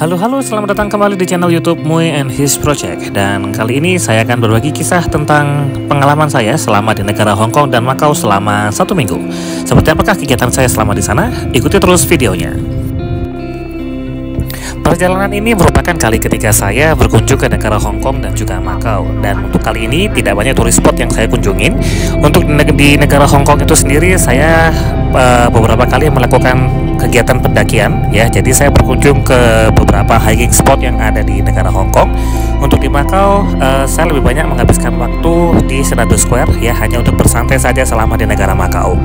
Halo, selamat datang kembali di channel YouTube Mui and His Project. Dan kali ini saya akan berbagi kisah tentang pengalaman saya selama di negara Hong Kong dan Macau selama 1 minggu. Seperti apakah kegiatan saya selama di sana? Ikuti terus videonya. Perjalanan ini merupakan kali ketiga saya berkunjung ke negara Hong Kong dan juga Macau. Dan untuk kali ini tidak banyak turis spot yang saya kunjungin. Untuk di negara Hong Kong itu sendiri saya beberapa kali melakukan kegiatan pendakian ya. Jadi saya berkunjung ke beberapa hiking spot yang ada di negara Hong Kong. Untuk di Macau saya lebih banyak menghabiskan waktu di Senado Square ya, hanya untuk bersantai saja selama di negara Macau.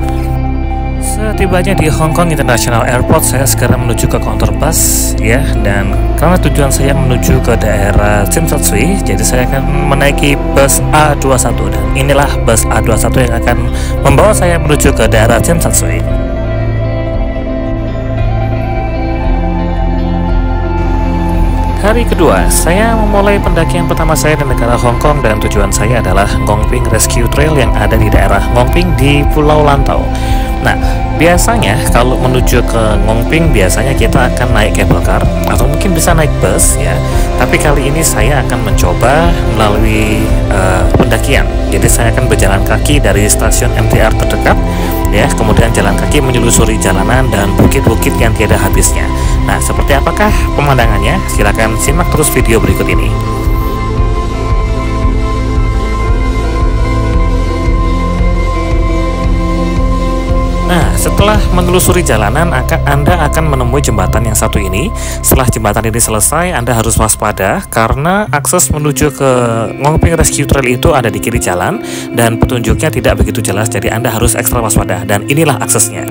Setibanya di Hong Kong International Airport, saya segera menuju ke counter bus ya, dan karena tujuan saya menuju ke daerah Tsim Sha Tsui, jadi saya akan menaiki bus A21, dan inilah bus A21 yang akan membawa saya menuju ke daerah Tsim Sha Tsui. Hari kedua, saya memulai pendakian pertama saya di negara Hong Kong, dan tujuan saya adalah Ngong Ping Rescue Trail yang ada di daerah Ngong Ping di Pulau Lantau. Nah, biasanya kalau menuju ke Ngong Ping biasanya kita akan naik cable car atau mungkin bisa naik bus ya. Tapi kali ini saya akan mencoba melalui pendakian. Jadi saya akan berjalan kaki dari stasiun MTR terdekat ya, kemudian jalan kaki menyelusuri jalanan dan bukit-bukit yang tiada habisnya. Nah, seperti apakah pemandangannya? Silakan simak terus video berikut ini. Nah, setelah menelusuri jalanan, Anda akan menemui jembatan yang satu ini. Setelah jembatan ini selesai, Anda harus waspada karena akses menuju ke Ngong Ping Rescue Trail itu ada di kiri jalan dan petunjuknya tidak begitu jelas, jadi Anda harus ekstra waspada, dan inilah aksesnya.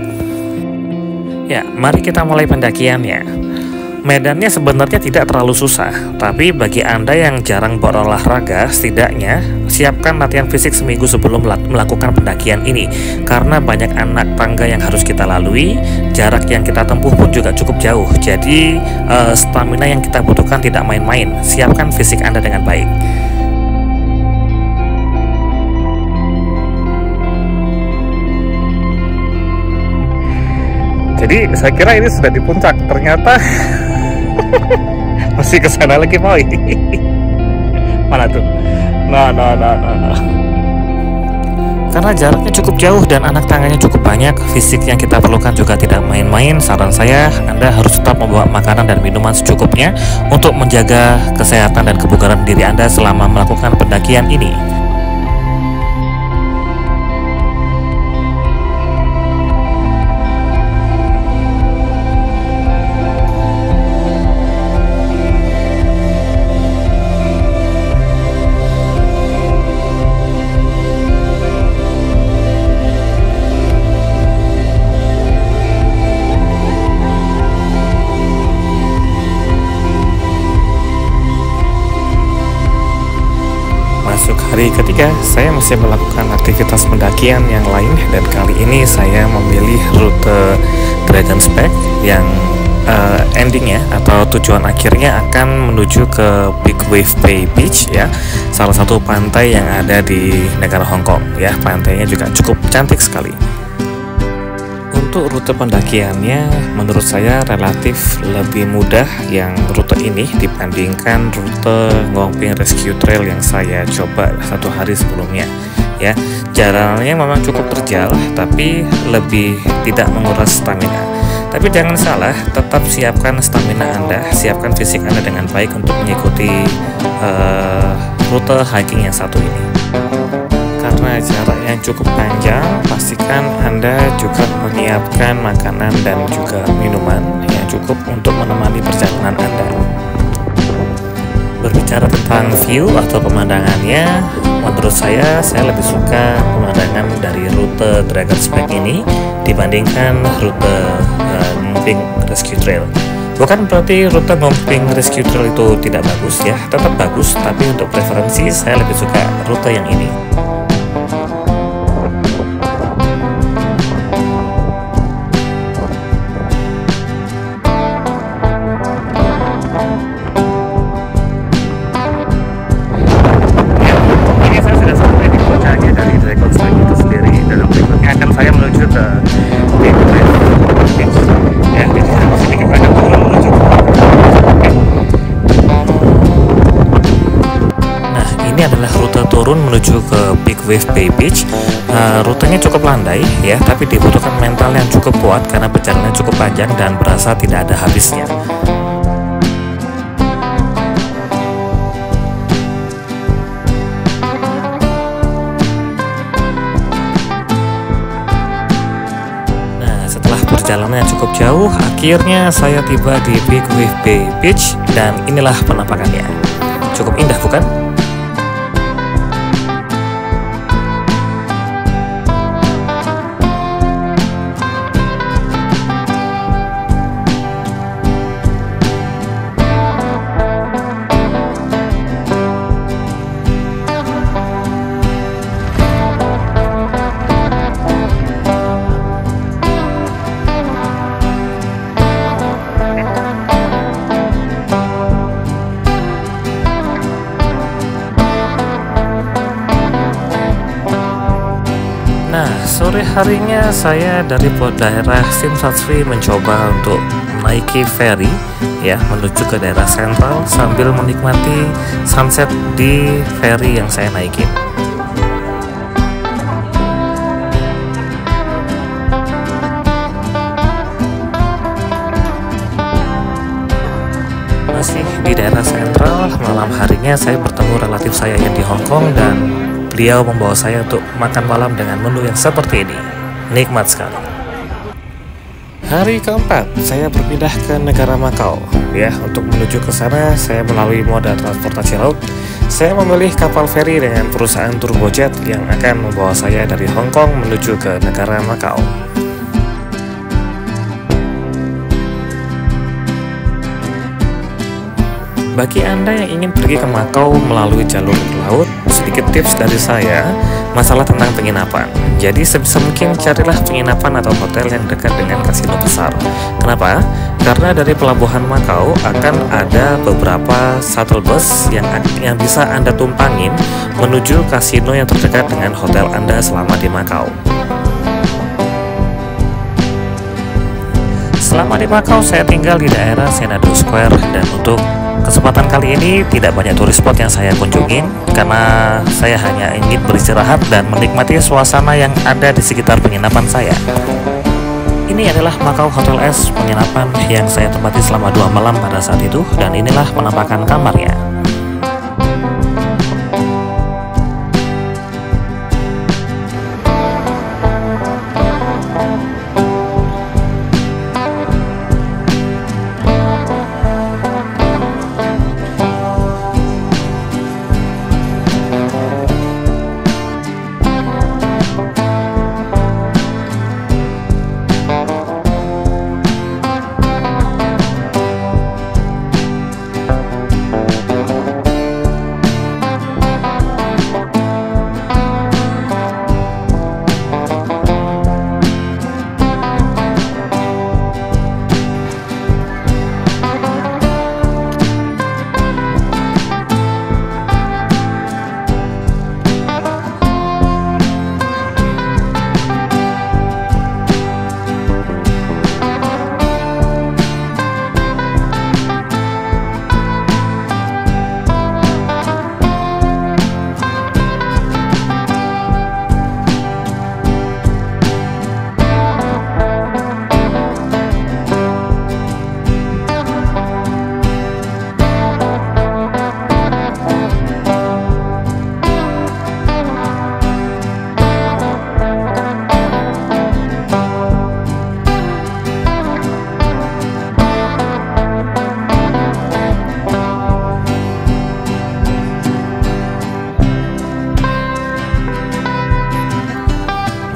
Ya, mari kita mulai pendakiannya. Medannya sebenarnya tidak terlalu susah, tapi bagi Anda yang jarang berolahraga, setidaknya siapkan latihan fisik seminggu sebelum melakukan pendakian ini, karena banyak anak tangga yang harus kita lalui, jarak yang kita tempuh pun juga cukup jauh, jadi stamina yang kita butuhkan tidak main-main. Siapkan fisik Anda dengan baik. Jadi saya kira ini sudah di puncak, ternyata masih ke sana lagi boy. Mana tuh? Nah. Karena jaraknya cukup jauh dan anak tangganya cukup banyak, fisik yang kita perlukan juga tidak main-main. Saran saya, Anda harus tetap membawa makanan dan minuman secukupnya untuk menjaga kesehatan dan kebugaran diri Anda selama melakukan pendakian ini. Masuk hari ketiga, saya masih melakukan aktivitas pendakian yang lain, dan kali ini saya memilih rute Dragon's Back yang endingnya atau tujuan akhirnya akan menuju ke Big Wave Bay Beach ya, salah satu pantai yang ada di negara Hong Kong ya. Pantainya juga cukup cantik sekali. Untuk rute pendakiannya menurut saya relatif lebih mudah yang rute ini dibandingkan rute Ngong Ping Rescue Trail yang saya coba 1 hari sebelumnya ya. Jalannya memang cukup terjal tapi lebih tidak menguras stamina. Tapi jangan salah, tetap siapkan stamina Anda, siapkan fisik Anda dengan baik untuk mengikuti rute hiking yang satu ini. Karena jarak yang cukup panjang, pastikan Anda juga menyiapkan makanan dan juga minuman yang cukup untuk menemani perjalanan Anda. Berbicara tentang view atau pemandangannya, menurut saya lebih suka pemandangan dari rute Dragon's Back ini dibandingkan rute Ngong Ping Rescue Trail. Bukan berarti rute Ngong Ping Rescue Trail itu tidak bagus ya, tetap bagus, tapi untuk preferensi saya lebih suka rute yang ini. Saya menuju ke Big Wave Beach ya, jadi sedikit banyak turun menuju menuju ke Big Wave Bay Beach. Rutenya cukup landai ya, tapi dibutuhkan mental yang cukup kuat karena perjalanannya cukup panjang dan berasa tidak ada habisnya. Perjalanan yang cukup jauh, akhirnya saya tiba di Big Wave Bay Beach dan inilah penampakannya. Cukup indah bukan? Sore harinya saya dari daerah Simsatri mencoba untuk menaiki ferry ya menuju ke daerah sentral sambil menikmati sunset di ferry yang saya naikin. Masih di daerah sentral, malam harinya saya bertemu relatif saya yang di Hong Kong dan beliau membawa saya untuk makan malam dengan menu yang seperti ini. Nikmat sekali. Hari keempat, saya berpindah ke negara Makau. Ya, untuk menuju ke sana, saya melalui moda transportasi laut. Saya memilih kapal feri dengan perusahaan Turbojet yang akan membawa saya dari Hong Kong menuju ke negara Makau. Bagi Anda yang ingin pergi ke Makau melalui jalur laut, sedikit tips dari saya, masalah tentang penginapan. Jadi sebisa mungkin carilah penginapan atau hotel yang dekat dengan kasino besar. Kenapa? Karena dari pelabuhan Makau akan ada beberapa shuttle bus yang bisa Anda tumpangin menuju kasino yang terdekat dengan hotel Anda selama di Makau. Selama di Makau saya tinggal di daerah Xanadu Square dan untuk kesempatan kali ini tidak banyak turis spot yang saya kunjungin karena saya hanya ingin beristirahat dan menikmati suasana yang ada di sekitar penginapan saya. Ini adalah Makau Hotel S, penginapan yang saya tempati selama 2 malam pada saat itu dan inilah penampakan kamarnya.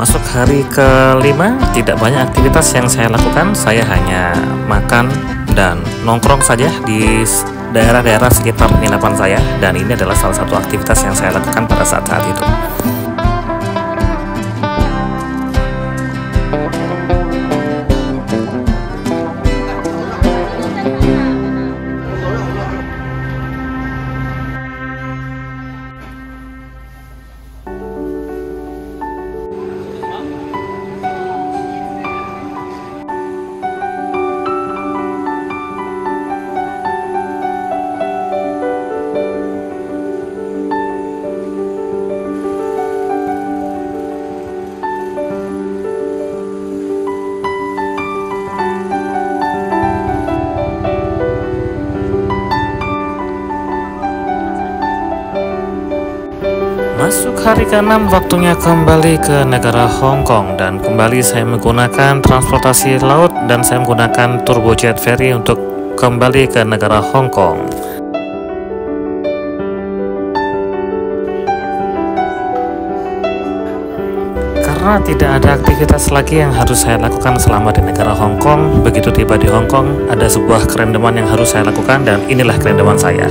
Masuk hari kelima, tidak banyak aktivitas yang saya lakukan. Saya hanya makan dan nongkrong saja di daerah-daerah sekitar penginapan saya. Dan ini adalah salah satu aktivitas yang saya lakukan pada saat-saat itu. Masuk hari ke-6, waktunya kembali ke negara Hong Kong, dan kembali saya menggunakan transportasi laut dan saya menggunakan turbojet ferry untuk kembali ke negara Hong Kong. Karena tidak ada aktivitas lagi yang harus saya lakukan selama di negara Hong Kong, begitu tiba di Hong Kong ada sebuah kerendeman yang harus saya lakukan, dan inilah kerendeman saya.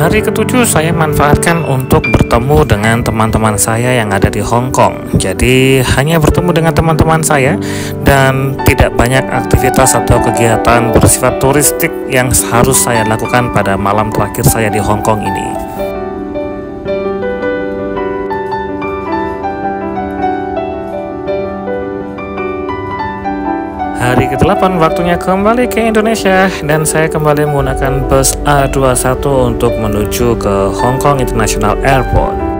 Hari ke-7 saya manfaatkan untuk bertemu dengan teman-teman saya yang ada di Hong Kong. Jadi hanya bertemu dengan teman-teman saya dan tidak banyak aktivitas atau kegiatan bersifat turistik yang harus saya lakukan pada malam terakhir saya di Hong Kong ini. Hari ke-8 waktunya kembali ke Indonesia, dan saya kembali menggunakan bus A21 untuk menuju ke Hong Kong International Airport.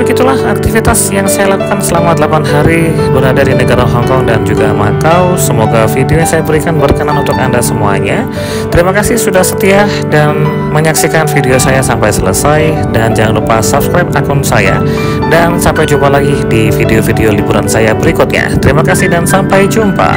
Begitulah aktivitas yang saya lakukan selama 8 hari berada di negara Hong Kong dan juga Macau. Semoga video yang saya berikan berkenan untuk Anda semuanya. Terima kasih sudah setia dan menyaksikan video saya sampai selesai, dan jangan lupa subscribe akun saya, dan sampai jumpa lagi di video-video liburan saya berikutnya. Terima kasih dan sampai jumpa.